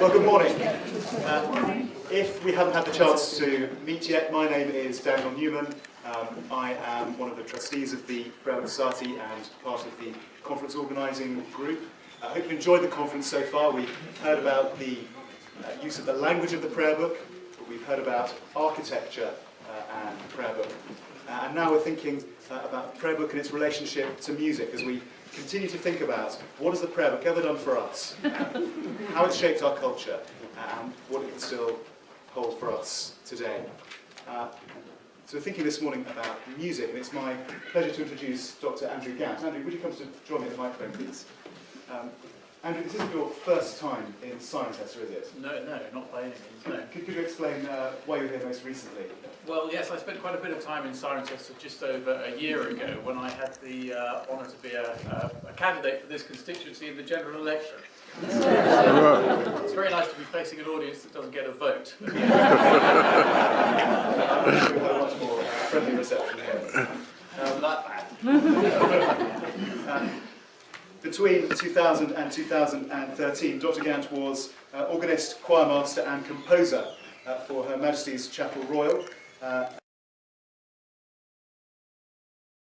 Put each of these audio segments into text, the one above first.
Well, good morning. If we haven't had the chance to meet yet, my name is Daniel Newman. I am one of the trustees of the Prayer Book Society and part of the conference organising group. I hope you've enjoyed the conference so far. We've heard about the use of the language of the prayer book, but we've heard about architecture and the prayer book. And now we're thinking about the prayer book and its relationship to music as we continue to think about what has the prayer book ever done for us, how it's shaped our culture, and what it can still hold for us today. So we're thinking this morning about music, and it's my pleasure to introduce Dr Andrew Gant. Andrew, would you come to join me at the microphone, please? Andrew, this isn't your first time in Cirencester, is it? No, not by any means, no. Could you explain why you were here most recently? Well, yes, I spent quite a bit of time in Cirencester just over a year ago when I had the honour to be a candidate for this constituency in the general election. It's very nice to be facing an audience that doesn't get a vote. I'm sure we'll have a much more friendly reception here. Between 2000 and 2013, Dr Gant was organist, choir master and composer for Her Majesty's Chapel Royal.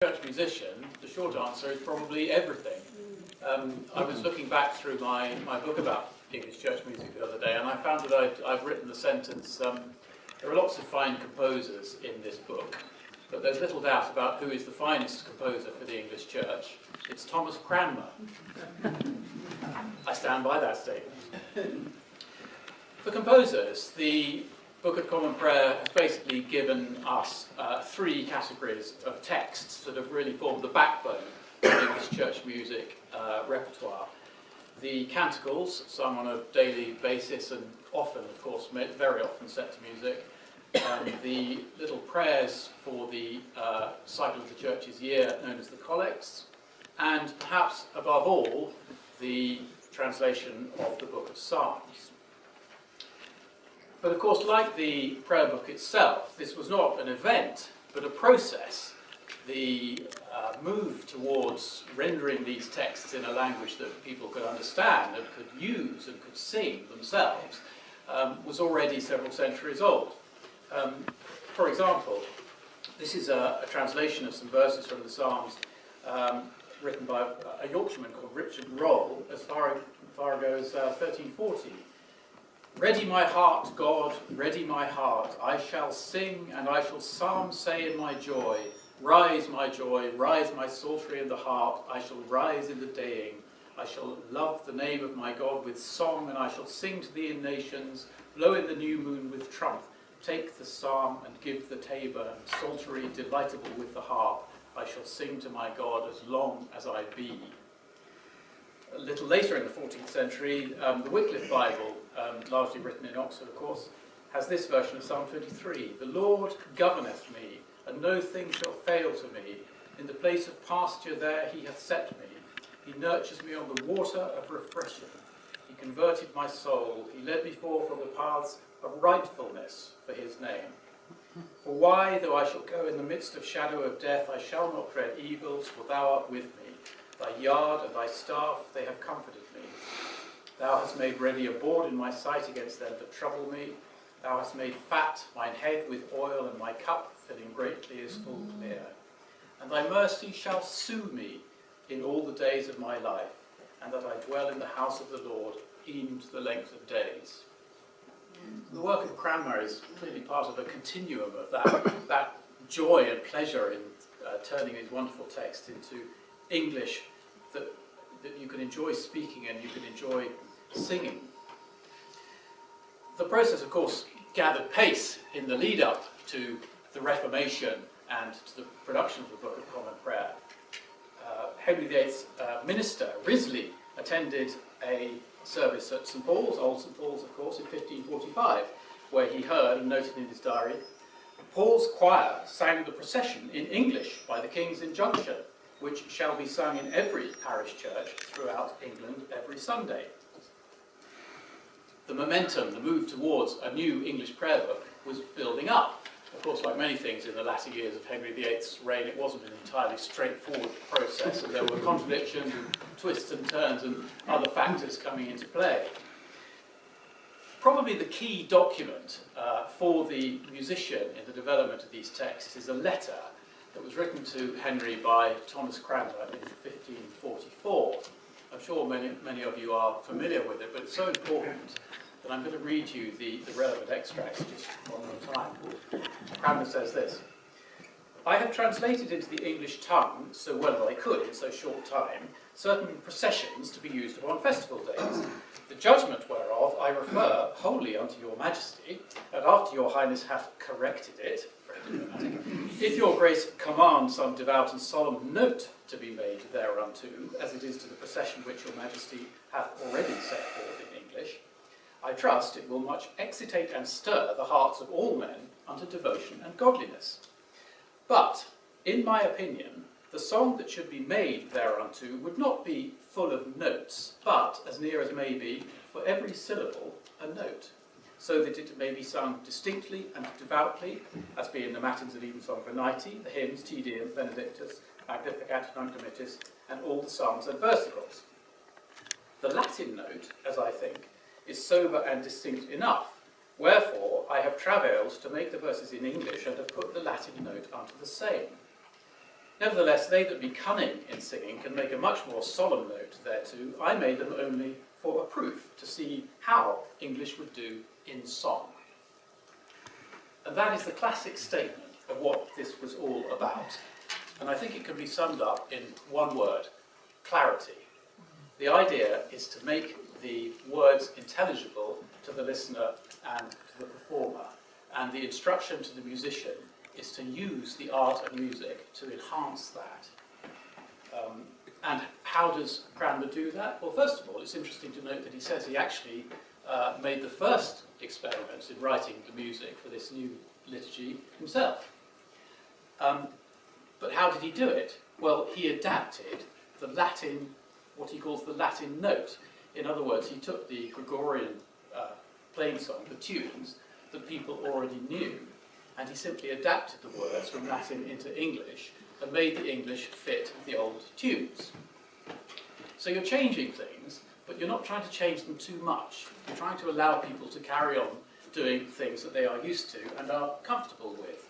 Church musician, the short answer is probably everything. I was looking back through my book about English church music the other day, and I found that I've written the sentence, there are lots of fine composers in this book, but there's little doubt about who is the finest composer for the English church. It's Thomas Cranmer. I stand by that statement. For composers, the Book of Common Prayer has basically given us three categories of texts that have really formed the backbone of English church music repertoire. The canticles, sung on a daily basis and often, of course, very often set to music. The little prayers for the cycle of the church's year, known as the collects. And perhaps above all, the translation of the Book of Psalms. But of course, like the prayer book itself, this was not an event, but a process. The move towards rendering these texts in a language that people could understand and could use and could sing themselves was already several centuries old. For example, this is a translation of some verses from the Psalms written by a Yorkshireman called Richard Roll, as far ago as 1340. Ready my heart, God, ready my heart. I shall sing, and I shall psalm say in my joy. Rise, my joy, rise, my psaltery in the heart. I shall rise in the daying. I shall love the name of my God with song, and I shall sing to thee in nations. Blow in the new moon with trump. Take the psalm and give the tabor, and psaltery delightable with the harp. I shall sing to my God as long as I be. A little later in the 14th century, the Wycliffe Bible, largely written in Oxford, of course, has this version of Psalm 23. The Lord governeth me, and no thing shall fail to me. In the place of pasture there he hath set me. He nurtures me on the water of refreshing. He converted my soul. He led me forth on the paths of rightfulness for his name. For why, though I shall go in the midst of shadow of death, I shall not dread evils, for thou art with me. Thy yard and thy staff, they have comforted me. Thou hast made ready a board in my sight against them that trouble me. Thou hast made fat mine head with oil, and my cup, filling greatly, is full clear. And thy mercy shall sue me in all the days of my life, and that I dwell in the house of the Lord, even to the length of days. The work of Cranmer is clearly part of a continuum of that joy and pleasure in turning these wonderful texts into English that you can enjoy speaking and you can enjoy singing. The process, of course, gathered pace in the lead-up to the Reformation and to the production of the Book of Common Prayer. Henry VIII's minister, Risley, attended a service at St Paul's, Old St Paul's, of course, in 1545, where he heard, and noted in his diary, Paul's choir sang the procession in English by the King's injunction, which shall be sung in every parish church throughout England every Sunday. The momentum, the move towards a new English prayer book was building up. Of course, like many things in the latter years of Henry VIII's reign, it wasn't an entirely straightforward process, and there were contradictions and twists and turns and other factors coming into play. Probably the key document for the musician in the development of these texts is a letter that was written to Henry by Thomas Cranmer in 1544. I'm sure many of you are familiar with it, but it's so important that I'm going to read you the relevant extracts just one more time. Cranmer says this: "I have translated into the English tongue, so well as I could in so short time, certain processions to be used upon festival days, the judgment whereof I refer wholly unto your majesty, and after your highness hath corrected it, very diplomatic, if your grace command some devout and solemn note to be made thereunto, as it is to the procession which your majesty hath already set forth in English, I trust it will much excitate and stir the hearts of all men unto devotion and godliness. But, in my opinion, the song that should be made thereunto would not be full of notes, but, as near as may be, for every syllable a note, so that it may be sung distinctly and devoutly, as be in the matins of evensong venite, the hymns, Te Deum, Benedictus, Magnificat, Nunc Dimittis, and all the psalms and versicles. The Latin note, as I think, is sober and distinct enough, wherefore I have travailed to make the verses in English, and have put the Latin note unto the same. Nevertheless, they that be cunning in singing can make a much more solemn note thereto. I made them only for a proof, to see how English would do in song." And that is the classic statement of what this was all about. And I think it can be summed up in one word: clarity. The idea is to make the words intelligible to the listener and to the performer, and the instruction to the musician is to use the art of music to enhance that. And how does Cranmer do that? Well, first of all, it's interesting to note that he says he actually made the first experiments in writing the music for this new liturgy himself. But how did he do it? Well, he adapted the Latin, what he calls the Latin note. In other words, he took the Gregorian plain song, the tunes, that people already knew, and he simply adapted the words from Latin into English and made the English fit the old tunes. So you're changing things, but you're not trying to change them too much. You're trying to allow people to carry on doing things that they are used to and are comfortable with.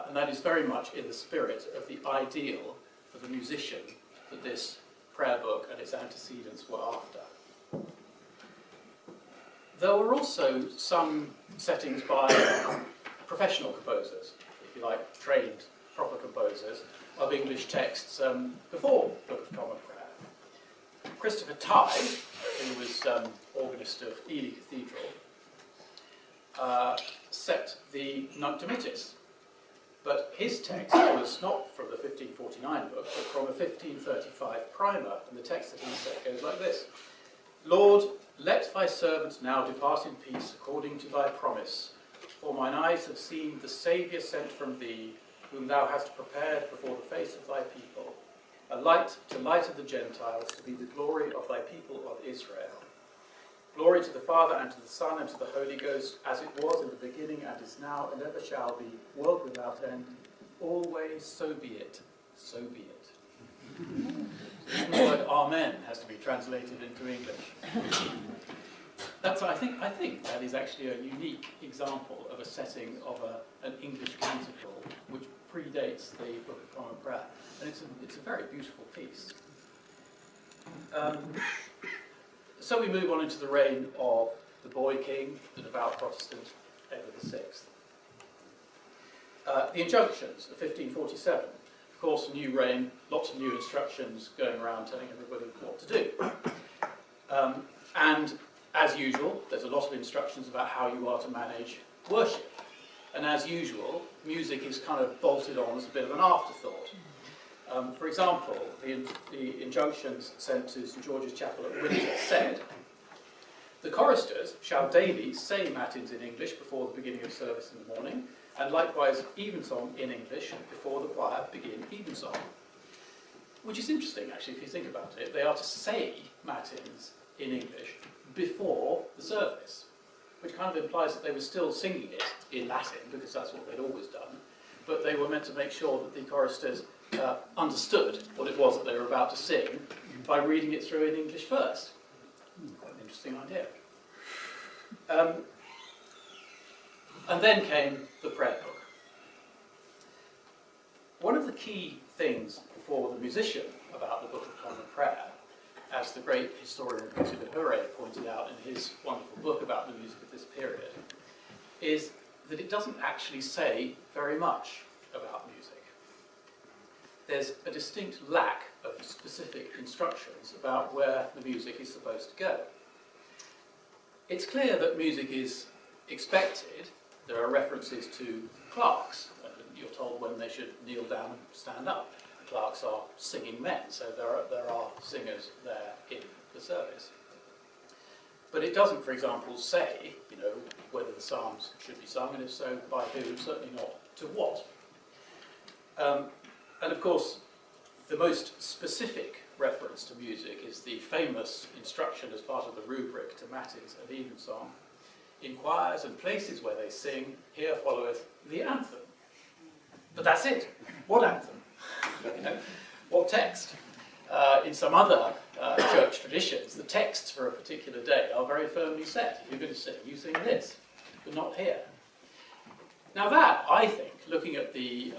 And that is very much in the spirit of the ideal for the musician that this prayer book and its antecedents were after. There were also some settings by professional composers, if you like, trained, proper composers, of English texts before the Book of Common Prayer. Christopher Tye, who was organist of Ely Cathedral, set the Nunc Dimittis. But his text was not from the 1549 book, but from a 1535 primer, and the text that he set goes like this: "Lord, let thy servant now depart in peace according to thy promise, for mine eyes have seen the Saviour sent from thee, whom thou hast prepared before the face of thy people, a light to lighten the Gentiles, to be the glory of thy people of Israel. Glory to the Father, and to the Son, and to the Holy Ghost, as it was in the beginning, and is now, and ever shall be, world without end. Always so be it, so be it." Even the word Amen has to be translated into English. That's, I think that is actually a unique example of a setting of an English canticle which predates the Book of Common Prayer. And it's a very beautiful piece. So we move on into the reign of the boy king, the devout Protestant, Edward VI. The injunctions of 1547. Of course, a new reign, lots of new instructions going around telling everybody what to do. And as usual, there's a lot of instructions about how you are to manage worship. And as usual, music is kind of bolted on as a bit of an afterthought. For example, the injunctions sent to St George's Chapel at Windsor said, "The choristers shall daily say matins in English before the beginning of service in the morning, and likewise evensong in English before the choir begin evensong." Which is interesting, actually, if you think about it. They are to say matins in English before the service, which kind of implies that they were still singing it in Latin, because that's what they'd always done, but they were meant to make sure that the choristers understood what it was that they were about to sing by reading it through in English first. Quite an interesting idea. And then came the prayer book. One of the key things for the musician about the Book of Common Prayer, as the great historian Peter Hure pointed out in his wonderful book about the music of this period, is that it doesn't actually say very much about music. There's a distinct lack of specific instructions about where the music is supposed to go. It's clear that music is expected. There are references to clerks. You're told when they should kneel down and stand up. Clerks are singing men, so there are singers there in the service. But it doesn't, for example, say, whether the psalms should be sung, and if so, by whom, certainly not to what. And of course, the most specific reference to music is the famous instruction as part of the rubric to matins and evensong. In choirs and places where they sing, here followeth the anthem. But that's it. What anthem? What text? In some other church traditions, the texts for a particular day are very firmly set. If you're going to sing, you sing this, but not here. Now that, I think, looking at the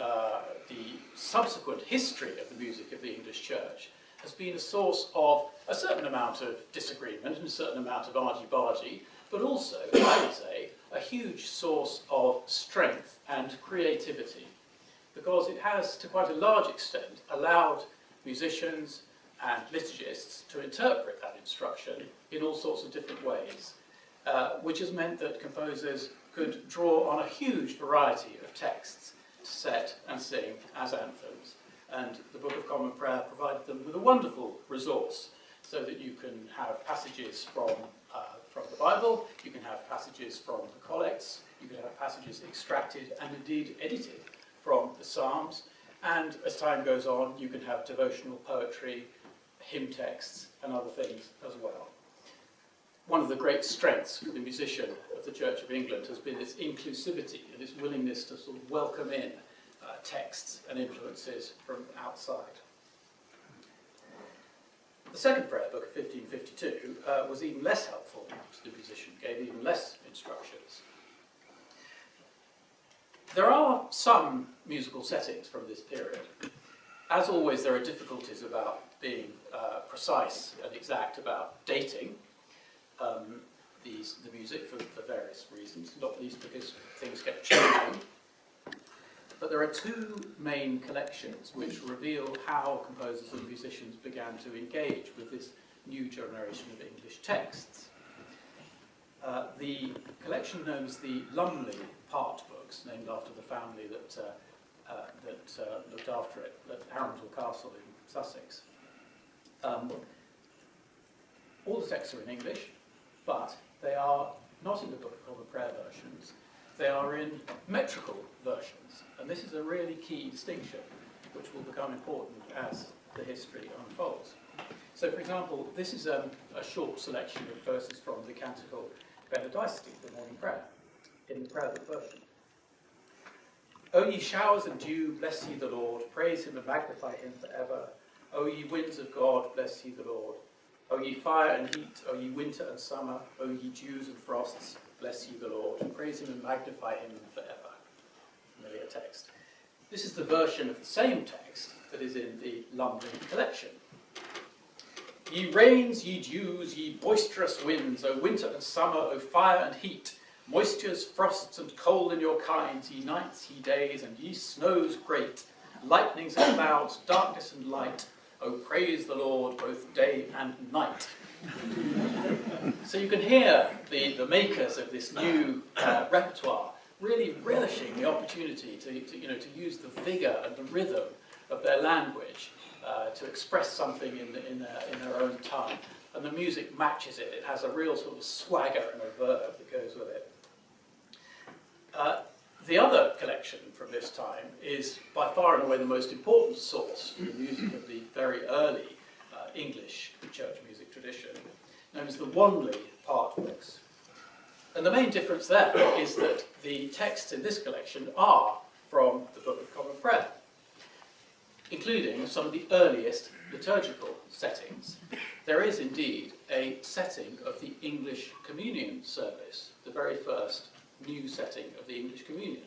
subsequent history of the music of the English church, has been a source of a certain amount of disagreement and a certain amount of argy-bargy, but also, I would say, a huge source of strength and creativity, because it has, to quite a large extent, allowed musicians and liturgists to interpret that instruction in all sorts of different ways, which has meant that composers could draw on a huge variety of texts to set and sing as anthems. And the Book of Common Prayer provided them with a wonderful resource, so that you can have passages from the Bible, you can have passages from the collects, you can have passages extracted and indeed edited from the Psalms, and as time goes on, you can have devotional poetry, hymn texts, and other things as well. One of the great strengths for the musician of the Church of England has been its inclusivity and its willingness to sort of welcome in texts and influences from outside. The second prayer book of 1552 was even less helpful to the musician, gave even less instructions. There are some musical settings from this period. As always, there are difficulties about being precise and exact about dating the music for various reasons, not least because things get changing. But there are two main collections which reveal how composers and musicians began to engage with this new generation of English texts. The collection known as the Lumley Part Books, named after the family that looked after it at Arundel Castle in Sussex. All the texts are in English, but they are not in the Book of Common Prayer versions. They are in metrical versions, and this is a really key distinction which will become important as the history unfolds. So, for example, this is a short selection of verses from the canticle Benedicite, the morning prayer, in the prayer book version. O ye showers of dew, bless ye the Lord, praise him and magnify him forever. O ye winds of God, bless ye the Lord. O ye fire and heat, O ye winter and summer, O ye dews and frosts, bless ye the Lord. Praise him and magnify him forever. Familiar text. This is the version of the same text that is in the Lumley collection. Ye rains, ye dews, ye boisterous winds, O winter and summer, O fire and heat, moistures, frosts and cold in your kinds, ye nights, ye days, and ye snows great, lightnings and clouds, darkness and light, O praise the Lord both day and night. So you can hear the makers of this new repertoire really relishing the opportunity to use the vigour and the rhythm of their language to express something in their own tongue. And the music matches it. It has a real sort of swagger and a verve that goes with it. The other collection from this time is by far and away the most important source for the music of the very early English church music tradition, known as the Wanley Part Books. And the main difference there is that the texts in this collection are from the Book of Common Prayer, including some of the earliest liturgical settings. There is indeed a setting of the English communion service the very first new setting of the English Communion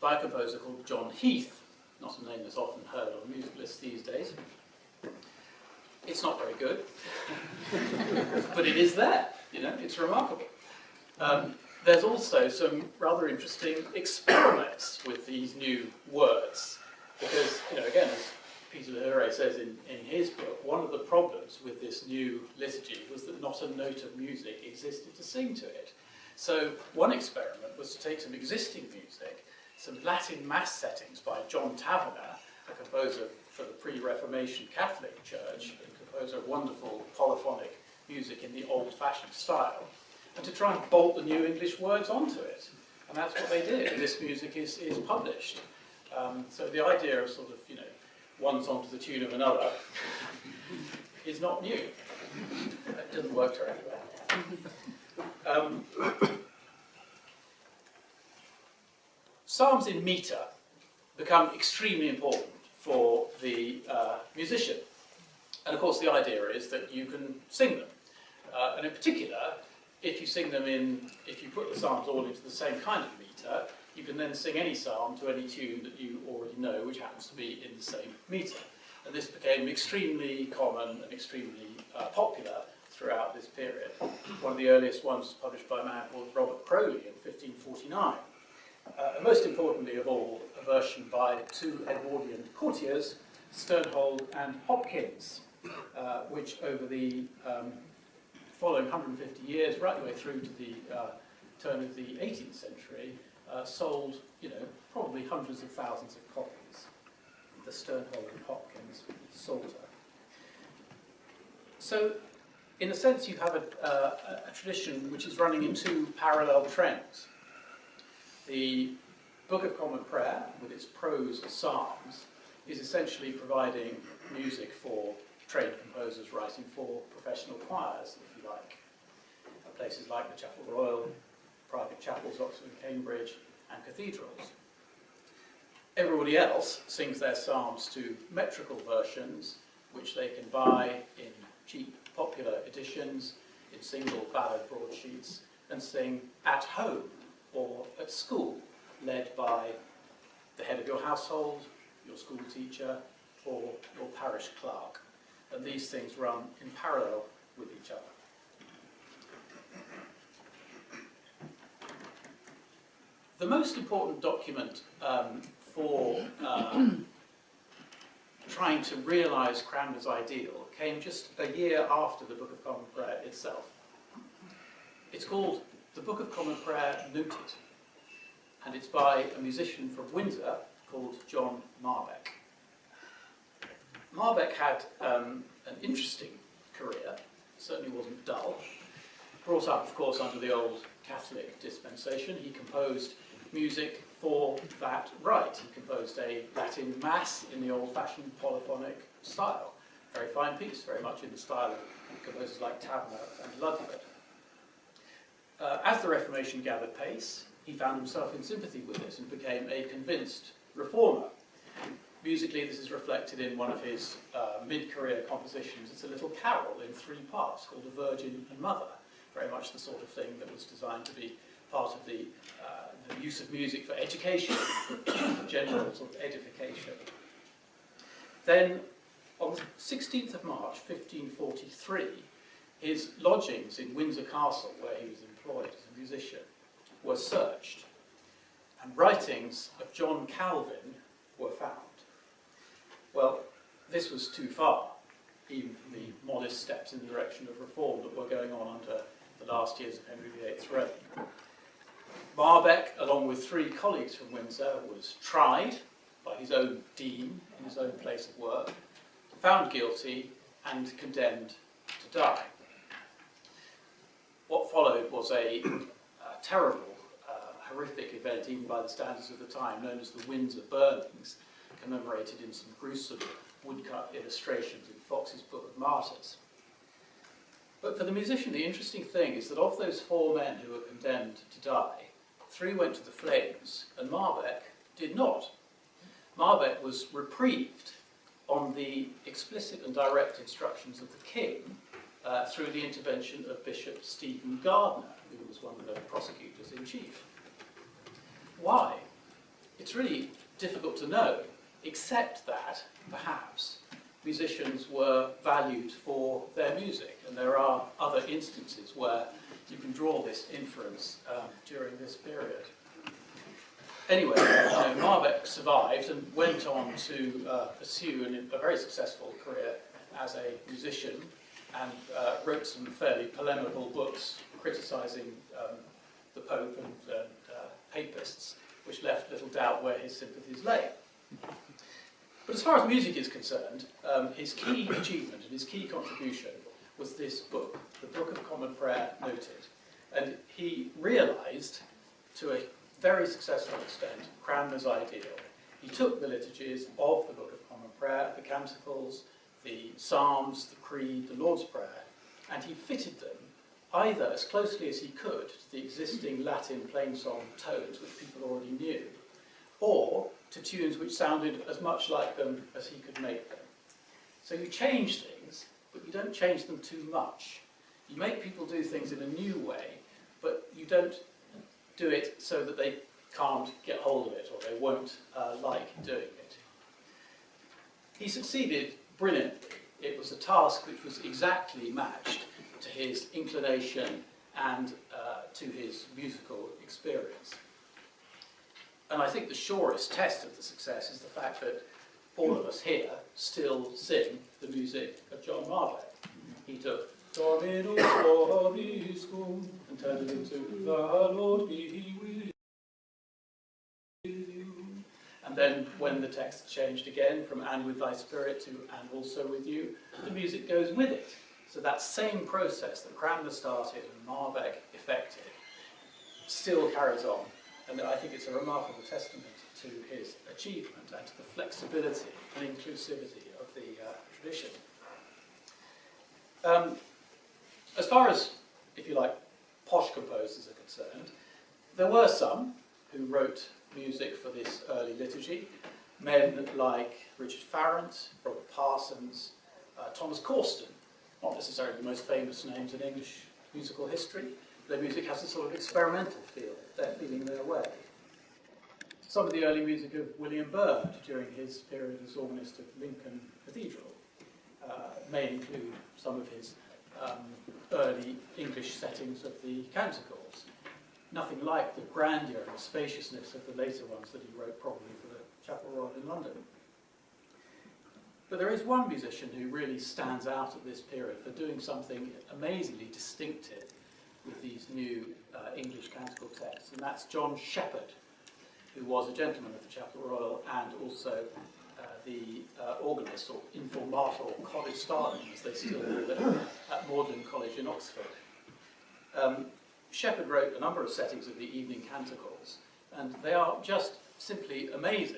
by a composer called John Heath, not a name that's often heard on music lists these days. It's not very good, but it is there, it's remarkable. There's also some rather interesting experiments with these new words, because, again, as Peter Lehere says in his book, one of the problems with this new liturgy was that not a note of music existed to sing to it. So one experiment was to take some existing music, some Latin mass settings by John Taverner, a composer for the pre-Reformation Catholic Church, a composer of wonderful polyphonic music in the old-fashioned style, and to try and bolt the new English words onto it. And that's what they did, and this music is published. So the idea of sort of, one song to the tune of another is not new. It doesn't work terribly well. Psalms in meter become extremely important for the musician. And of course the idea is that you can sing them. And in particular, if you sing them if you put the psalms all into the same kind of meter, you can then sing any psalm to any tune that you already know, which happens to be in the same meter. And this became extremely common and extremely popular throughout this period. One of the earliest ones was published by a man called Robert Crowley in 1549. And most importantly of all, a version by two Edwardian courtiers, Sternhold and Hopkins, which over the following 150 years, right the way through to the turn of the 18th century, sold, probably hundreds of thousands of copies. The Sternhold and Hopkins Psalter. So, in a sense, you have a tradition which is running in two parallel trends. The Book of Common Prayer, with its prose psalms, is essentially providing music for trained composers writing for professional choirs, if you like. At places like the Chapel Royal, private chapels, Oxford and Cambridge, and cathedrals. Everybody else sings their psalms to metrical versions, which they can buy in cheap, popular editions, in single ballad broadsheets, and sing at home or at school, led by the head of your household, your school teacher, or your parish clerk. And these things run in parallel with each other. The most important document for trying to realise Cranmer's ideal came just a year after the Book of Common Prayer itself. It's called The Book of Common Prayer Noted, and it's by a musician from Windsor called John Marbeck. Marbeck had an interesting career, certainly wasn't dull. Brought up, of course, under the old Catholic dispensation, he composed music for that rite. He composed a Latin Mass in the old-fashioned polyphonic style. Very fine piece, very much in the style of composers like Taverner and Ludford. As the Reformation gathered pace, he found himself in sympathy with it and became a convinced reformer. Musically, this is reflected in one of his mid-career compositions. It's a little carol in 3 parts called A Virgin and Mother, very much the sort of thing that was designed to be part of the use of music for education, for general sort of edification. Then, on the 16th of March, 1543, his lodgings in Windsor Castle, where he was employed as a musician, were searched, and writings of John Calvin were found. Well, this was too far, even for the modest steps in the direction of reform that were going on under the last years of Henry VIII's reign. Marbeck, along with 3 colleagues from Windsor, was tried by his own dean in his own place of work, found guilty and condemned to die. What followed was a terrible, horrific event, even by the standards of the time, known as the Windsor Burnings, commemorated in some gruesome woodcut illustrations in Fox's Book of Martyrs. But for the musician, the interesting thing is that of those 4 men who were condemned to die, 3 went to the flames, and Marbeck did not. Marbeck was reprieved on the explicit and direct instructions of the king through the intervention of Bishop Stephen Gardiner, who was one of the prosecutors in chief. Why? It's really difficult to know, except that, perhaps, musicians were valued for their music, and there are other instances where you can draw this inference during this period. Anyway, Marbeck survived and went on to pursue a very successful career as a musician, and wrote some fairly polemical books criticising the Pope and papists, which left little doubt where his sympathies lay. But as far as music is concerned, his key achievement and his key contribution was this book, the Book of Common Prayer Noted. And he realised, to a very successful extent, Cranmer's ideal. He took the liturgies of the Book of Common Prayer, the canticles, the psalms, the creed, the Lord's Prayer, and he fitted them either as closely as he could to the existing Latin plainsong tones which people already knew, or to tunes which sounded as much like them as he could make them. So you change things, but you don't change them too much. You make people do things in a new way, but you don't do it so that they can't get hold of it or they won't like doing it. He succeeded brilliantly. It was a task which was exactly matched to his inclination and to his musical experience. And I think the surest test of the success is the fact that all of us here still sing the music of John Marbeck. He took Dominus vobiscum and turned it into The Lord be with you. And then when the text changed again from and with thy spirit to and also with you, the music goes with it. So that same process that Cranmer started and Marbeck effected still carries on. And I think it's a remarkable testament to his achievement and to the flexibility and inclusivity of the tradition. As far as, if you like, posh composers are concerned, there were some who wrote music for this early liturgy, men like Richard Farrant, Robert Parsons, Thomas Corston, not necessarily the most famous names in English musical history. Their music has a sort of experimental feel. They're feeling their way. Some of the early music of William Byrd during his period as organist of Lincoln Cathedral may include some of his early English settings of the canticles. Nothing like the grandeur and the spaciousness of the later ones that he wrote probably for the Chapel Royal in London. But there is one musician who really stands out at this period for doing something amazingly distinctive with these new English canticle texts, and that's John Shepherd, who was a gentleman of the Chapel Royal and also the organist, or informator, or college starling, as they still call it, at Magdalen College in Oxford. Shepherd wrote a number of settings of the evening canticles, and they are just simply amazing.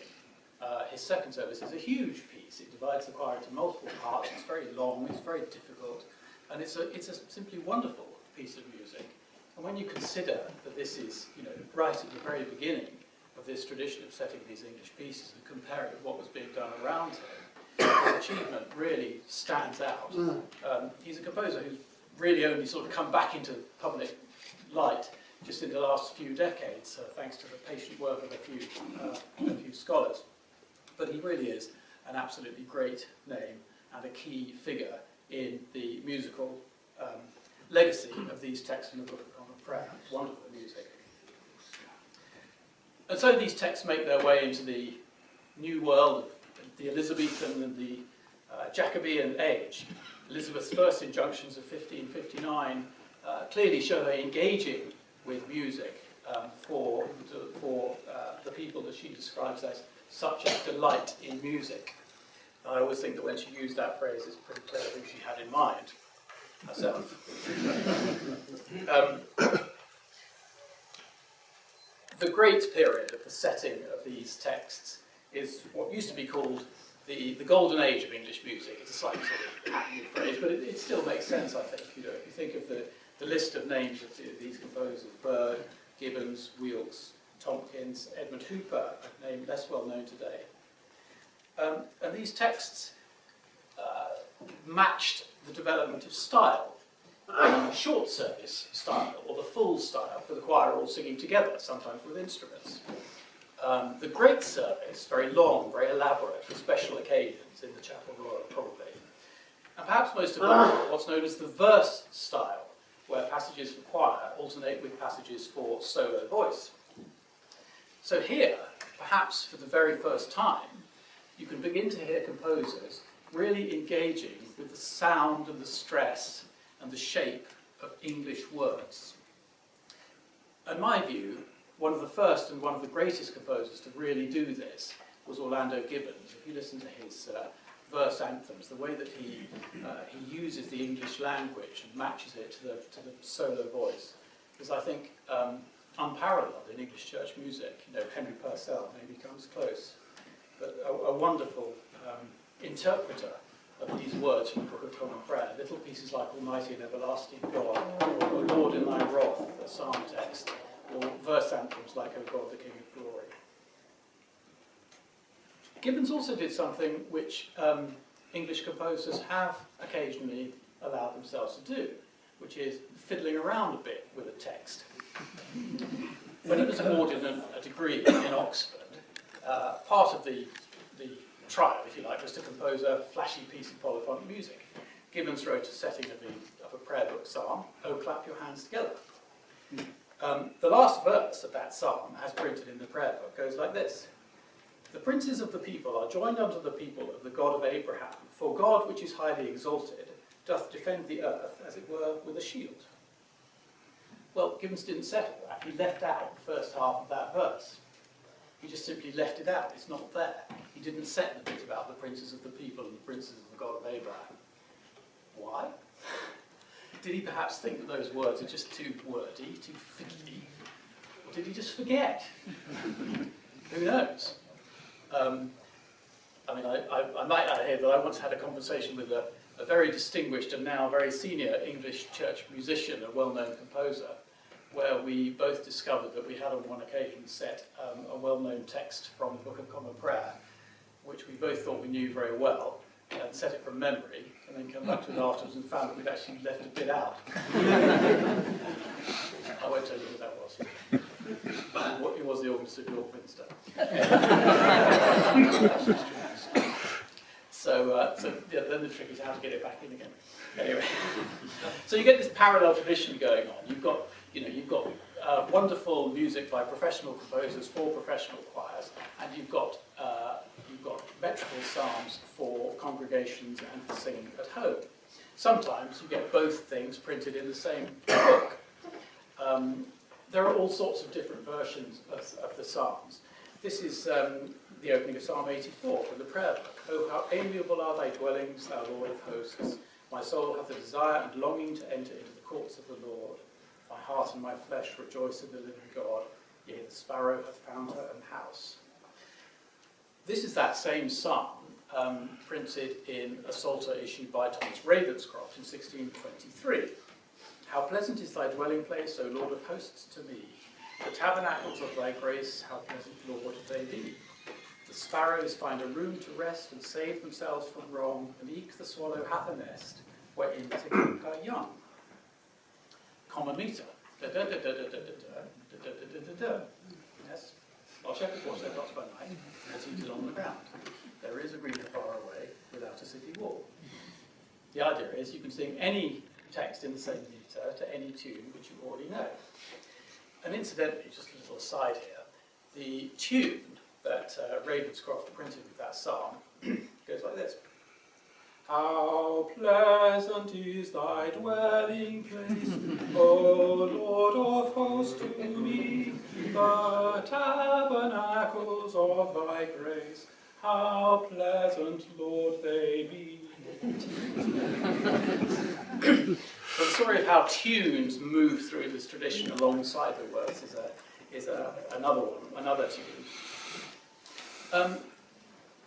His second service is a huge piece. It divides the choir into multiple parts. It's very long, it's very difficult, and it's a simply wonderful piece of music. And when you consider that this is, right at the very beginning of this tradition of setting these English pieces and compare it with what was being done around him, his achievement really stands out. He's a composer who's really only sort of come back into public light just in the last few decades, thanks to the patient work of a few scholars. But he really is an absolutely great name and a key figure in the musical legacy of these texts from the Book of Common Prayer. Wonderful music. And so these texts make their way into the new world of the Elizabethan and the Jacobean age. Elizabeth's first injunctions of 1559 clearly show her engaging with music for the people that she describes as such a delight in music. I always think that when she used that phrase, it's pretty clear who she had in mind, herself. The great period of the setting of these texts is what used to be called the golden age of English music. It's a slightly sort of hackneyed phrase, but it still makes sense, I think. If you think of the list of names of these composers: Byrd, Gibbons, Weelkes, Tomkins, Edmund Hooper, a name less well known today. And these texts matched the development of style the short service style, or the full style, for the choir all singing together, sometimes with instruments. The great service, very long, very elaborate, for special occasions in the Chapel Royal, probably. And perhaps most of all, what's known as the verse style, where passages for choir alternate with passages for solo voice. So here, perhaps for the very first time, you can begin to hear composers really engaging with the sound and the stress and the shape of English words. In my view, one of the first and one of the greatest composers to really do this was Orlando Gibbons. If you listen to his verse anthems, the way that he uses the English language and matches it to the solo voice is, I think, unparalleled in English church music. You know, Henry Purcell maybe comes close, but a wonderful interpreter of these words from the Book of Common Prayer. Little pieces like Almighty and Everlasting God, or Lord in Thy Wrath, a psalm text, or verse anthems like O God, the King of Glory. Gibbons also did something which English composers have occasionally allowed themselves to do, which is fiddling around a bit with a text. When he was awarded a degree in Oxford, part of the trial, if you like, was to compose a flashy piece of polyphonic music. Gibbons wrote a setting of a prayer book psalm, "Oh, clap your hands together." The last verse of that psalm, as printed in the prayer book, goes like this: "The princes of the people are joined unto the people of the God of Abraham, for God, which is highly exalted, doth defend the earth, as it were, with a shield." Well, Gibbons didn't settle that. He left out the first half of that verse. He just simply left it out. It's not there. He didn't set the bit about the princes of the people and the princes of the God of Abraham. Why? Did he perhaps think that those words are just too wordy, too fiddly? Or did he just forget? Who knows? I might add here that I once had a conversation with a very distinguished and now very senior English church musician, a well-known composer, where we both discovered that we had on one occasion set a well-known text from the Book of Common Prayer, which we both thought we knew very well, and set it from memory, and then come back to it afterwards and found that we'd actually left a bit out. I won't tell you what that was. It was the organist of York Minster. So then the trick is how to get it back in again. Anyway, so you get this parallel tradition going on. You've got wonderful music by professional composers for professional choirs, and you've got metrical psalms for congregations and for singing at home. Sometimes you get both things printed in the same book. There are all sorts of different versions of the psalms. This is the opening of Psalm 84 from the prayer book. "Oh, how amiable are thy dwellings, thou Lord of hosts. My soul hath a desire and longing to enter into the courts of the Lord. My heart and my flesh rejoice in the living God. Yea, the sparrow hath found her an house." This is that same psalm printed in a psalter issued by Thomas Ravenscroft in 1623. "How pleasant is thy dwelling place, O Lord of hosts, to me. The tabernacles of thy grace, how pleasant, Lord, they be. The sparrows find a room to rest and save themselves from wrong, and eke the swallow hath a nest wherein to keep her young." Common meter. Yes. While shepherds watch their flocks by night, as seated on the ground, there is a greener far away without a city wall. The idea is you can sing any text in the same meter to any tune which you already know. And incidentally, just a little aside here, the tune that Ravenscroft printed with that psalm goes like this. "How pleasant is thy dwelling place, O Lord of hosts, to me, the tabernacles of thy grace, how pleasant, Lord, they be." So the story of how tunes move through this tradition alongside the words is another tune.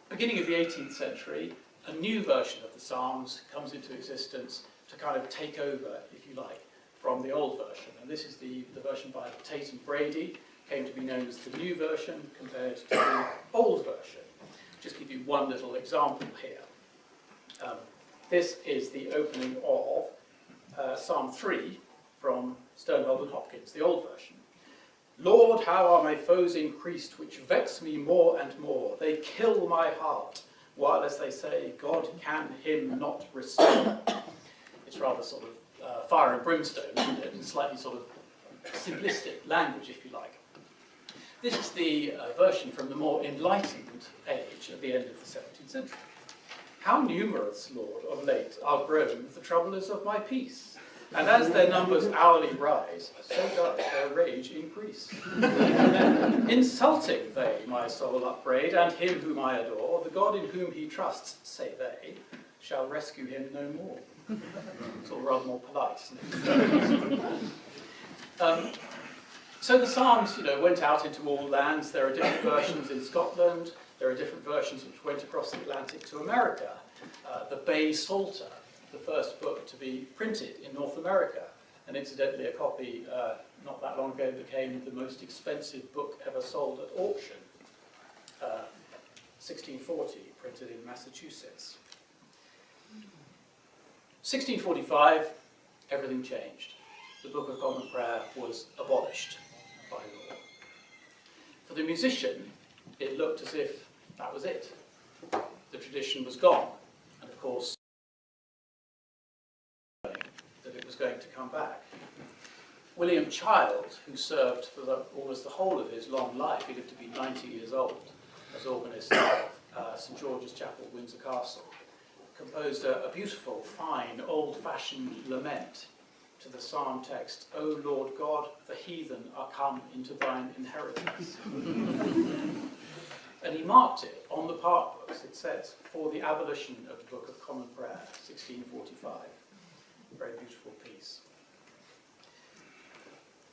Beginning of the 18th century, a new version of the Psalms comes into existence to kind of take over, if you like, from the old version. And this is the version by Tate and Brady, came to be known as the new version compared to the old version. Just give you one little example here. This is the opening of Psalm 3 from Stonehold and Hopkins, the old version. Lord, how are my foes increased, which vex me more and more. They kill my heart, while as they say, God can him not restore. It's rather sort of fire and brimstone, isn't it? And slightly sort of simplistic language, if you like. This is the version from the more enlightened age at the end of the 17th century. How numerous, Lord, of late are grown the troublers of my peace. And as their numbers hourly rise, so does their rage increase. Insulting they my soul upbraid, and him whom I adore, the God in whom he trusts, say they, shall rescue him no more. It's all rather more polite, isn't it? So the Psalms, went out into all lands. There are different versions in Scotland. There are different versions which went across the Atlantic to America. The Bay Psalter, the first book to be printed in North America, and incidentally a copy not that long ago became the most expensive book ever sold at auction, 1640, printed in Massachusetts. 1645, everything changed. The Book of Common Prayer was abolished by law. For the musician, it looked as if that was it. The tradition was gone, and of course, that it was going to come back. William Child, who served for almost the whole of his long life, he lived to be 90 years old, as organist of St George's Chapel, Windsor Castle, composed a beautiful, fine, old-fashioned lament to the psalm text, O Lord God, the heathen are come into thine inheritance. And he marked it on the part books, it says, for the abolition of the Book of Common Prayer, 1645. A very beautiful piece.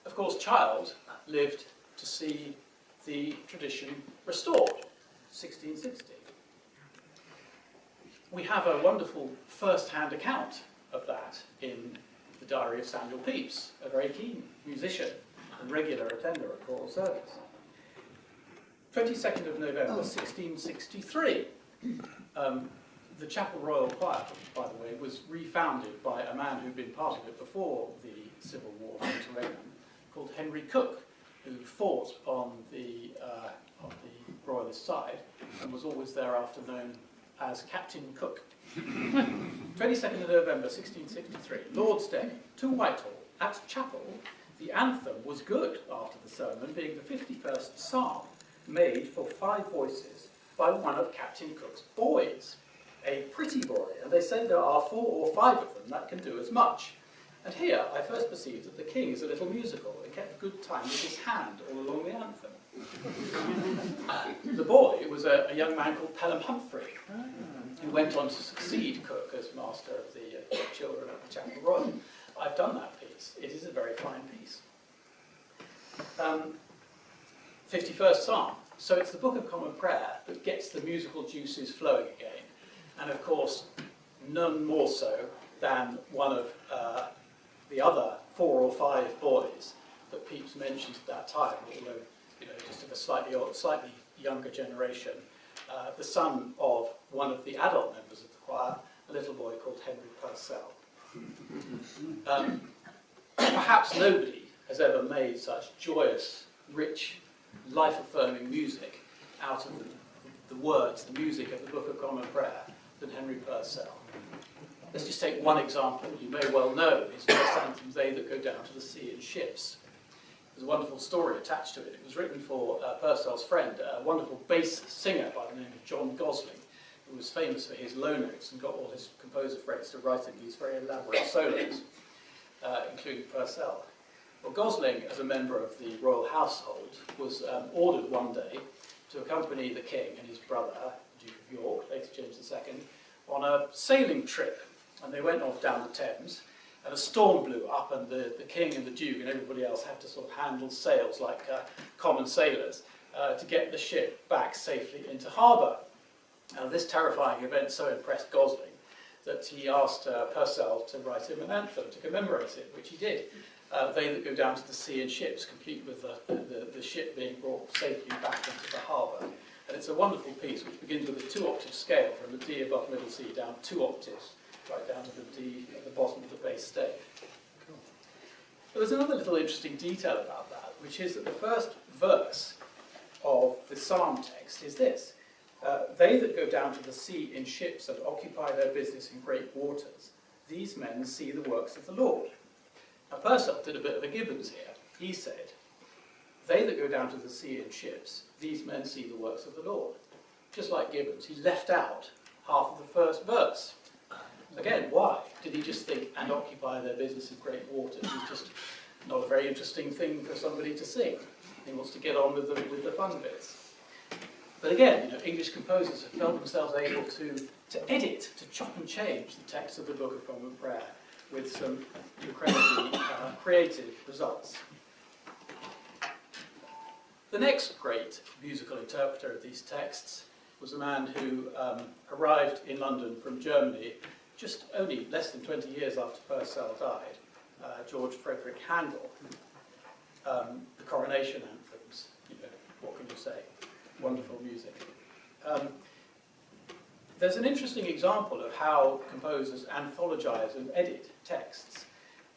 Of course, Child lived to see the tradition restored, 1660. We have a wonderful first-hand account of that in the diary of Samuel Pepys, a very keen musician and regular attender at choral service. 22nd of November, 1663. The Chapel Royal Choir, by the way, was refounded by a man who'd been part of it before the Civil War into England, called Henry Cook, who fought on the Royalist side and was always thereafter known as Captain Cook. 22nd of November 1663, Lord's Day, to Whitehall. At chapel, the anthem was good after the sermon, being the 51st psalm, made for 5 voices by one of Captain Cook's boys, a pretty boy, and they say there are 4 or 5 of them that can do as much. And here I first perceived that the king is a little musical and kept good time with his hand all along the anthem. The boy was a young man called Pelham Humphrey, who went on to succeed Cook as master of the children at the Chapel Royal. I've done that piece. It is a very fine piece. 51st Psalm. So it's the Book of Common Prayer that gets the musical juices flowing again. And of course, none more so than one of the other 4 or 5 boys that Pepys mentioned at that time, although just of a slightly younger generation, the son of one of the adult members of the choir, a little boy called Henry Purcell. Perhaps nobody has ever made such joyous, rich, life-affirming music out of the words, the music of the Book of Common Prayer than Henry Purcell. Let's just take one example. You may well know his first anthem, They That Go Down to the Sea in Ships. There's a wonderful story attached to it. It was written for Purcell's friend, a wonderful bass singer by the name of John Gosling, who was famous for his low notes and got all his composer friends to write him these very elaborate solos, including Purcell. Well, Gosling, as a member of the royal household, was ordered one day to accompany the king and his brother, the Duke of York, later James II, on a sailing trip. And they went off down the Thames, and a storm blew up, and the king and the duke and everybody else had to sort of handle sails like common sailors to get the ship back safely into harbour. Now, this terrifying event so impressed Gosling that he asked Purcell to write him an anthem to commemorate it, which he did. They That Go Down to the Sea in Ships, complete with the ship being brought safely back into the harbour. And it's a wonderful piece which begins with a 2-octave scale from the D above middle C down 2 octaves right down to the D at the bottom of the bass stave. But there's another little interesting detail about that, which is that the first verse of the psalm text is this. They that go down to the sea in ships and occupy their business in great waters, these men see the works of the Lord. Now Purcell did a bit of a Gibbons here. He said, they that go down to the sea in ships, these men see the works of the Lord. Just like Gibbons, he left out half of the first verse. Again, why? Did he just think, and occupy their business in great waters? It's just not a very interesting thing for somebody to sing. He wants to get on with the fun bits. But again, English composers have felt themselves able to edit, to chop and change the text of the Book of Common Prayer with some incredibly creative results. The next great musical interpreter of these texts was a man who arrived in London from Germany just only less than 20 years after Purcell died, George Frederick Handel. The coronation anthems, what can you say? Wonderful music. There's an interesting example of how composers anthologize and edit texts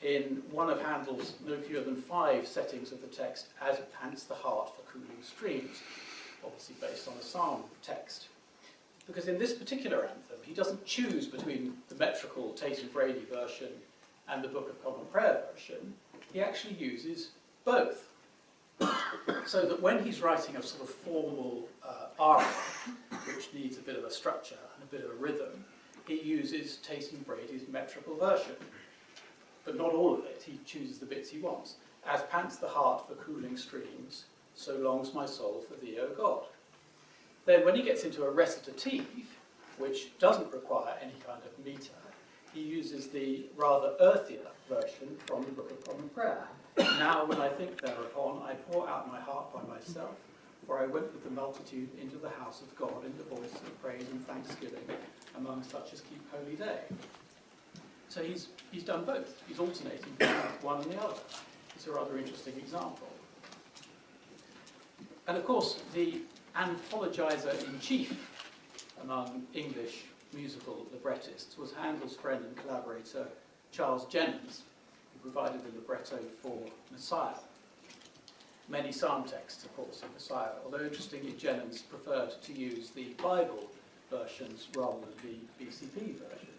in one of Handel's no fewer than 5 settings of the text, As Pants the Heart for Cooling Streams, obviously based on a psalm text. Because in this particular anthem, he doesn't choose between the metrical Tate and Brady version and the Book of Common Prayer version. He actually uses both. So that when he's writing a sort of formal aria, which needs a bit of a structure and a bit of a rhythm, he uses Tate and Brady's metrical version. But not all of it, he chooses the bits he wants. As pants the heart for cooling streams, so longs my soul for thee, O God. Then when he gets into a recitative, which doesn't require any kind of meter, he uses the rather earthier version from the Book of Common Prayer. Now when I think thereupon, I pour out my heart by myself, for I went with the multitude into the house of God in the voice of praise and thanksgiving, among such as keep holy day. So he's done both. He's alternating between one and the other. It's a rather interesting example. And of course, the anthologizer-in-chief among English musical librettists was Handel's friend and collaborator Charles Jennens, who provided the libretto for Messiah. Many psalm texts, of course, in Messiah, although interestingly Jennens preferred to use the Bible versions rather than the BCP versions.